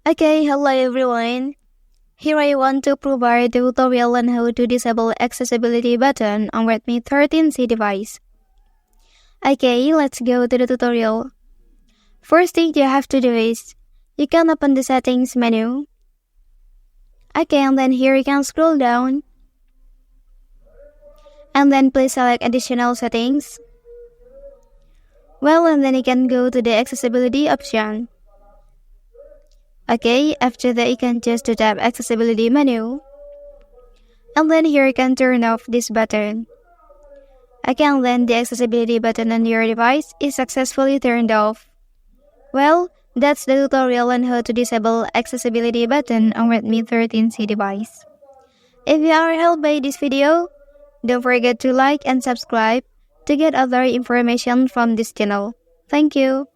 Okay, hello everyone. Here I want to provide a tutorial on how to disable accessibility button on Redmi 13C device. Okay, let's go to the tutorial. First thing you have to do is, you can open the settings menu. Okay, and then here you can scroll down. And then please select additional settings. And then you can go to the accessibility option. Okay, after that you can choose to tap accessibility menu. And then here you can turn off this button. Again, then the accessibility button on your device is successfully turned off. That's the tutorial on how to disable accessibility button on Redmi 13C device. If you are helped by this video, don't forget to like and subscribe to get other information from this channel. Thank you.